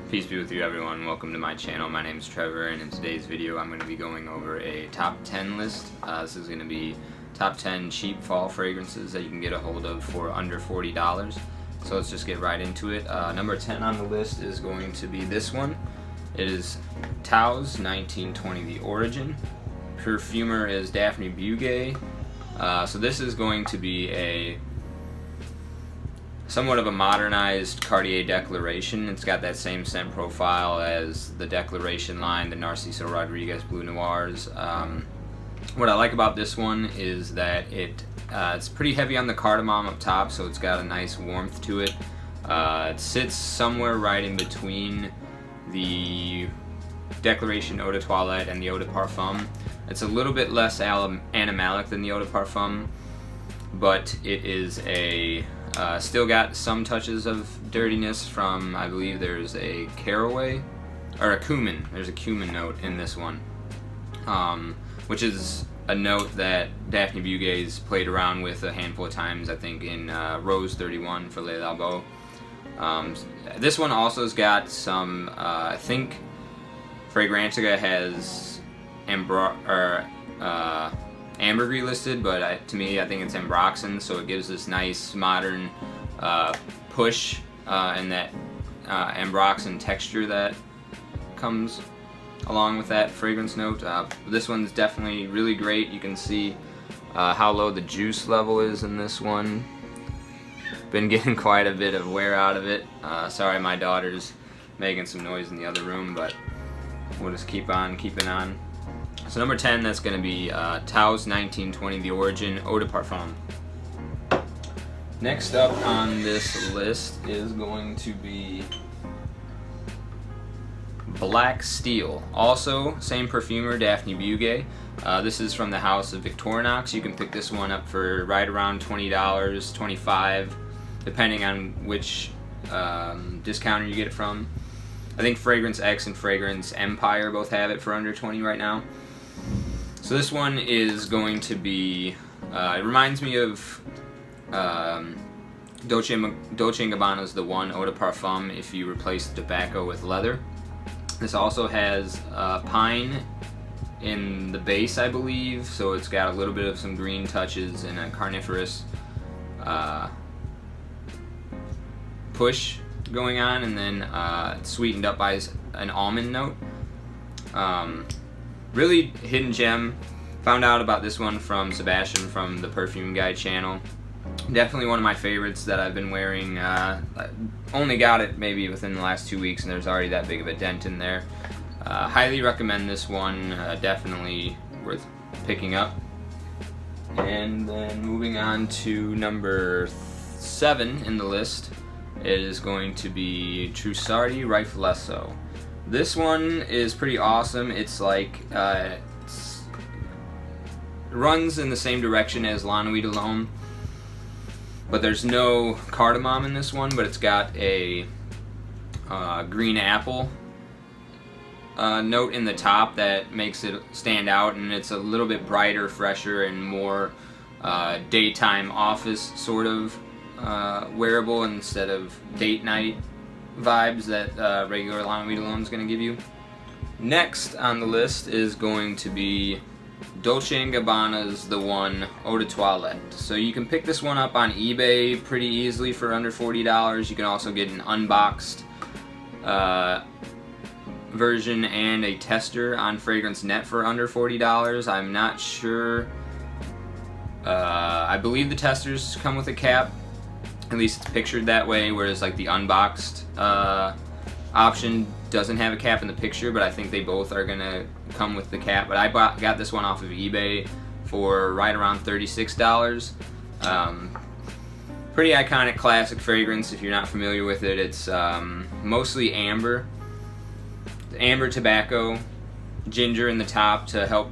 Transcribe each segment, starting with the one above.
Peace be with you, everyone. Welcome to my channel. My name is Trevor, and in today's video I'm going to be going over a top 10 list. This is going to be top 10 cheap fall fragrances that you can get a hold of for under $40. So let's just get right into it. Number 10 on the list is going to be this one. It is Tau's 1920 The Origin. Perfumer is Daphne Bugey. So this is going to be a somewhat of a modernized Cartier Declaration. It's got that same scent profile as the Declaration line, the Narciso Rodriguez Bleu Noirs. What I like about this one is that it's pretty heavy on the cardamom up top, so it's got a nice warmth to it. It sits somewhere right in between the Declaration Eau de Toilette and the Eau de Parfum. It's a little bit less animalic than the Eau de Parfum, but it is still got some touches of dirtiness from, I believe there's a caraway, or a cumin. There's a cumin note in this one, which is a note that Daphne Bugey's played around with a handful of times, I think in Rose 31 for Le Labo. This one also has got some, I think Fragrantica has ambergris listed, but to me I think it's Ambroxan, so it gives this nice modern push and that Ambroxan texture that comes along with that fragrance note. This one's definitely really great. You can see how low the juice level is in this one. Been getting quite a bit of wear out of it. Sorry, my daughter's making some noise in the other room, but we'll just keep on keeping on. So number 10, that's going to be Tau's 1920 The Origin Eau de Parfum. Next up on this list is going to be Black Steel. Also, same perfumer, Daphne Bugey. This is from the house of Victorinox. You can pick this one up for right around $20, $25, depending on which discounter you get it from. I think Fragrance X and Fragrance Empire both have it for under $20 right now. So this one is going to be, it reminds me of Dolce & Gabbana's The One Eau de Parfum if you replace the tobacco with leather. This also has pine in the base, I believe, so it's got a little bit of some green touches and a carnivorous push going on, and then it's sweetened up by an almond note. Really hidden gem. Found out about this one from Sebastian from the Perfume Guy channel. Definitely one of my favorites that I've been wearing. I only got it maybe within the last 2 weeks and there's already that big of a dent in there. Highly recommend this one. Definitely worth picking up. And then moving on to number 7 in the list, it is going to be Trussardi Riflesso. This one is pretty awesome. It's like runs in the same direction as La Nuit de l'Homme, but there's no cardamom in this one, but it's got a green apple note in the top that makes it stand out, and it's a little bit brighter, fresher, and more daytime office sort of wearable instead of date night vibes that regular La Nuit de l'Homme is going to give you. Next on the list is going to be Dolce & Gabbana's The One Eau de Toilette. So you can pick this one up on eBay pretty easily for under $40. You can also get an unboxed version and a tester on Fragrance Net for under $40. I'm not sure. I believe the testers come with a cap. At least it's pictured that way, whereas like the unboxed option doesn't have a cap in the picture, but I think they both are gonna come with the cap. But I got this one off of eBay for right around $36. Pretty iconic classic fragrance if you're not familiar with it. It's mostly amber tobacco, ginger in the top to help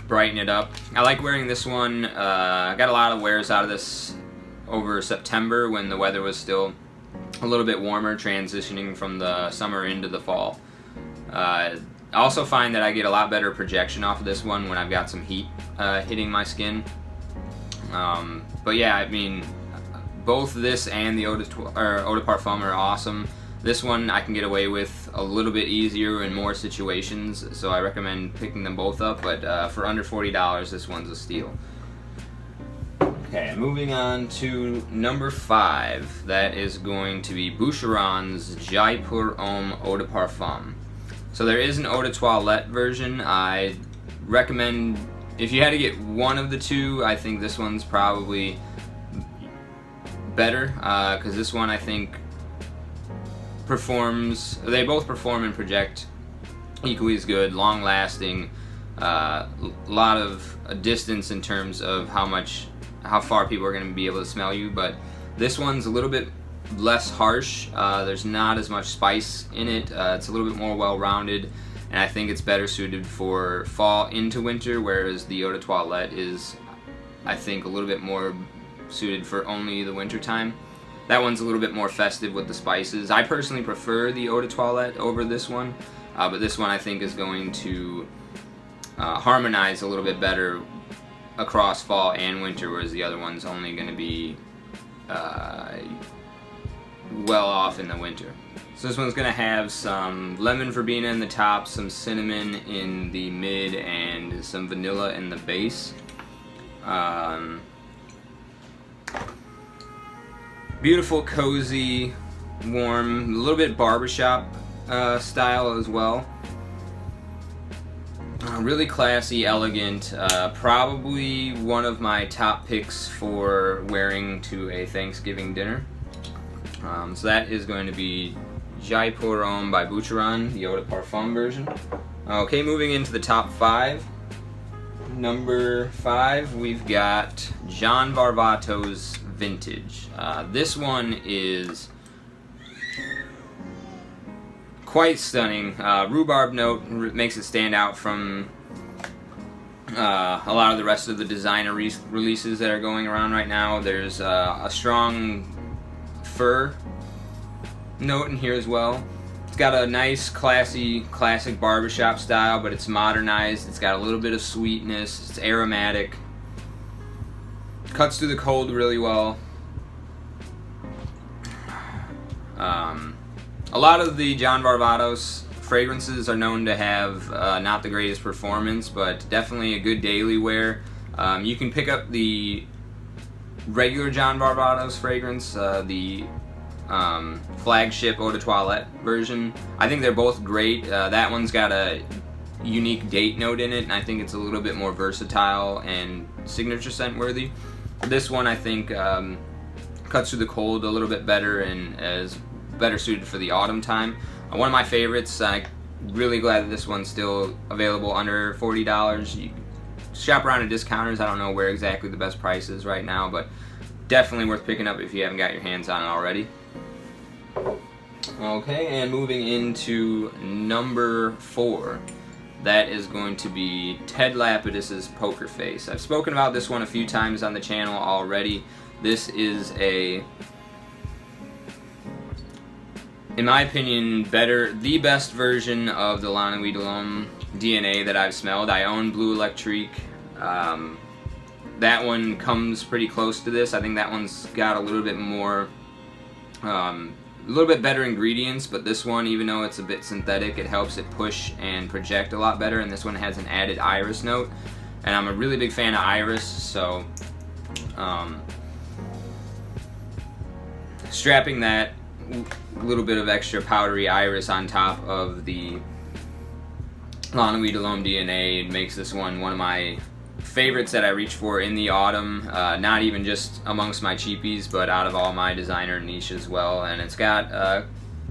brighten it up. I like wearing this one. I got a lot of wears out of this over September when the weather was still a little bit warmer, transitioning from the summer into the fall. I also find that I get a lot better projection off of this one when I've got some heat hitting my skin. But yeah, I mean, both this and the Eau de Parfum are awesome. This one I can get away with a little bit easier in more situations, so I recommend picking them both up, but for under $40, this one's a steal. Okay, moving on to number 5. That is going to be Boucheron's Jaipur Homme Eau de Parfum. So there is an Eau de Toilette version. I recommend, if you had to get one of the two, I think this one's probably better, because this one I think performs, they both perform and project equally as good, long lasting, lot of distance in terms of how far people are going to be able to smell you, but this one's a little bit less harsh. There's not as much spice in it. It's a little bit more well-rounded, and I think it's better suited for fall into winter, whereas the Eau de Toilette is, I think, a little bit more suited for only the winter time. That one's a little bit more festive with the spices. I personally prefer the Eau de Toilette over this one, but this one I think is going to harmonize a little bit better across fall and winter, whereas the other one's only going to be well off in the winter. So this one's going to have some lemon verbena in the top, some cinnamon in the mid, and some vanilla in the base. Beautiful, cozy, warm, a little bit barbershop style as well. Really classy, elegant, probably one of my top picks for wearing to a Thanksgiving dinner. So that is going to be Jaipur Homme by Boucheron, the Eau de Parfum version. Okay, moving into the top 5. Number 5, we've got John Varvato's Vintage. This one is quite stunning. Rhubarb note makes it stand out from a lot of the rest of the designer releases that are going around right now. There's a strong fir note in here as well. It's got a nice, classy, classic barbershop style, but it's modernized. It's got a little bit of sweetness. It's aromatic. Cuts through the cold really well. A lot of the John Varvatos fragrances are known to have not the greatest performance, but definitely a good daily wear. You can pick up the regular John Varvatos fragrance, the flagship Eau de Toilette version. I think they're both great. That one's got a unique date note in it, and I think it's a little bit more versatile and signature scent worthy. This one I think cuts through the cold a little bit better and is better suited for the autumn time. One of my favorites. I'm really glad that this one's still available under $40. You can shop around at discounters. I don't know where exactly the best price is right now, but definitely worth picking up if you haven't got your hands on it already. Okay, and moving into number 4. That is going to be Ted Lapidus's Poker Face. I've spoken about this one a few times on the channel already. This is in my opinion, the best version of the La Nuit de l'Homme DNA that I've smelled. I own Bleu Electrique. That one comes pretty close to this. I think that one's got a little bit more, a little bit better ingredients, but this one, even though it's a bit synthetic, it helps it push and project a lot better, and this one has an added iris note, and I'm a really big fan of iris, so strapping that little bit of extra powdery iris on top of the La Nuit de l'Homme DNA makes this one of my favorites that I reach for in the autumn, not even just amongst my cheapies, but out of all my designer niche as well. And it's got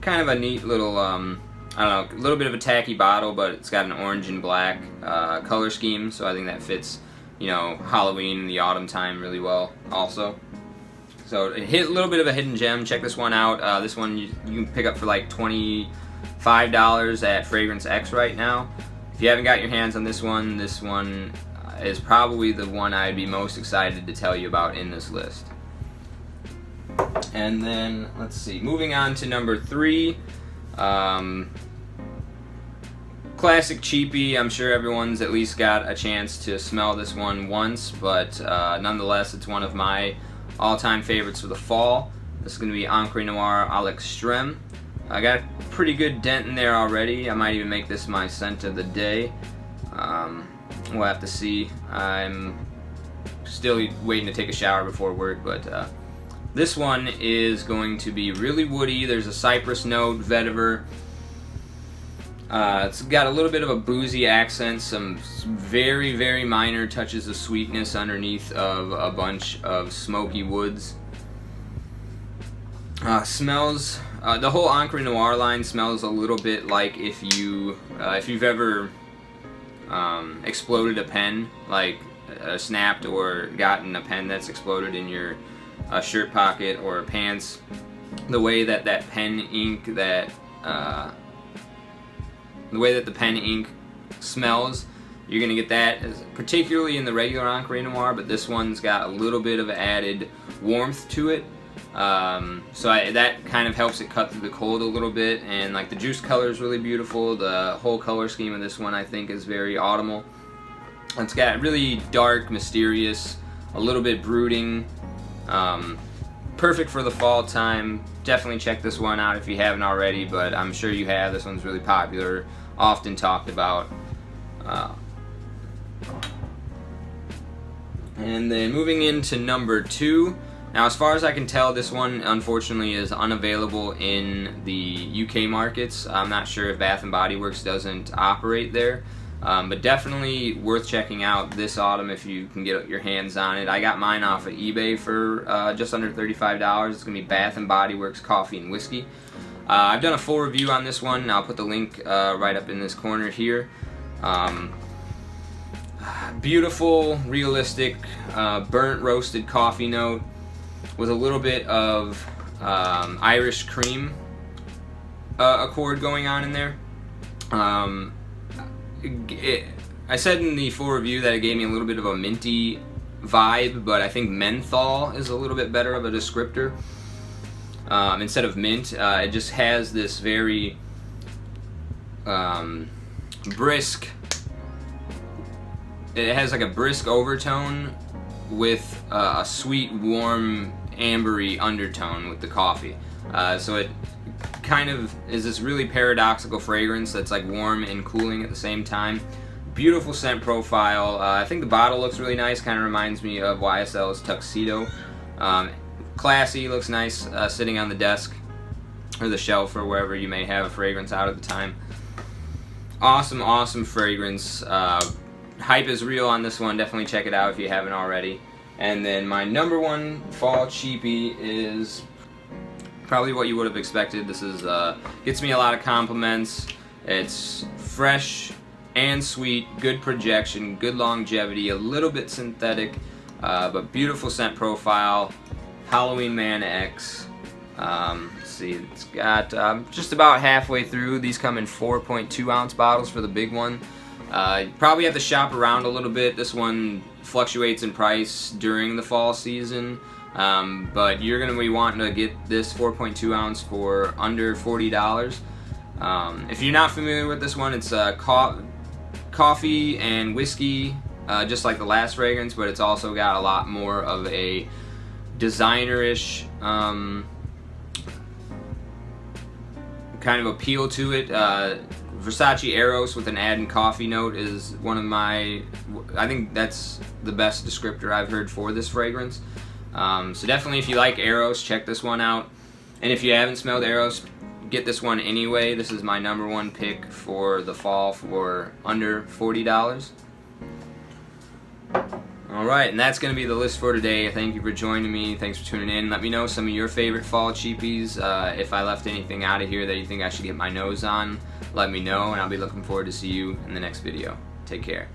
kind of a neat little, I don't know, a little bit of a tacky bottle, but it's got an orange and black color scheme, so I think that fits, you know, Halloween in the autumn time really well also. So a little bit of a hidden gem. Check this one out. This one you can pick up for like $25 at Fragrance X right now. If you haven't got your hands on this one is probably the one I'd be most excited to tell you about in this list. And then, let's see, moving on to number 3. Classic cheapie. I'm sure everyone's at least got a chance to smell this one once, but nonetheless, it's one of my all-time favorites for the fall. This is going to be Encre Noire à l'Extrême. I got a pretty good dent in there already. I might even make this my scent of the day. We'll have to see. I'm still waiting to take a shower before work, but this one is going to be really woody. There's a cypress note, vetiver. It's got a little bit of a boozy accent, some very, very minor touches of sweetness underneath of a bunch of smoky woods. Smells, the whole Encre Noir line smells a little bit like if you've ever exploded a pen, like snapped or gotten a pen that's exploded in your shirt pocket or pants. The way that pen ink, the way that the pen ink smells, you're gonna get that, particularly in the regular Encre Noir, but this one's got a little bit of added warmth to it. That kind of helps it cut through the cold a little bit, and like the juice color is really beautiful. The whole color scheme of this one I think is very autumnal. It's got really dark, mysterious, a little bit brooding, perfect for the fall time. Definitely check this one out if you haven't already, but I'm sure you have. This one's really popular, often talked about. And then moving into number 2. Now, as far as I can tell, this one unfortunately is unavailable in the UK markets. I'm not sure if Bath & Body Works doesn't operate there, but definitely worth checking out this autumn if you can get your hands on it. I got mine off of eBay for just under $35. It's going to be Bath & Body Works Coffee and Whiskey. I've done a full review on this one. I'll put the link right up in this corner here. Beautiful, realistic, burnt roasted coffee note with a little bit of Irish cream accord going on in there. I said in the full review that it gave me a little bit of a minty vibe, but I think menthol is a little bit better of a descriptor. Instead of mint, it just has this very brisk, it has like a brisk overtone with a sweet, warm, ambery undertone with the coffee. So it kind of is this really paradoxical fragrance that's like warm and cooling at the same time. Beautiful scent profile. I think the bottle looks really nice, kind of reminds me of YSL's Tuxedo. Classy, looks nice sitting on the desk or the shelf or wherever you may have a fragrance out at the time. Awesome, awesome fragrance. Hype is real on this one. Definitely check it out if you haven't already. And then my number 1 fall cheapie is probably what you would have expected. This is gets me a lot of compliments. It's fresh and sweet, good projection, good longevity, a little bit synthetic, but beautiful scent profile. Halloween Man X. Let's see, it's got just about halfway through. These come in 4.2 ounce bottles for the big one. You probably have to shop around a little bit. This one fluctuates in price during the fall season, but you're going to be wanting to get this 4.2 ounce for under $40. If you're not familiar with this one, it's coffee and whiskey, just like the last fragrance, but it's also got a lot more of a designer-ish kind of appeal to it. Versace Eros with an add and coffee note is one of my, I think that's the best descriptor I've heard for this fragrance. So definitely if you like Eros, check this one out. And if you haven't smelled Eros, get this one anyway. This is my number 1 pick for the fall for under $40. Alright, and that's going to be the list for today. Thank you for joining me. Thanks for tuning in. Let me know some of your favorite fall cheapies. If I left anything out of here that you think I should get my nose on, let me know, and I'll be looking forward to see you in the next video. Take care.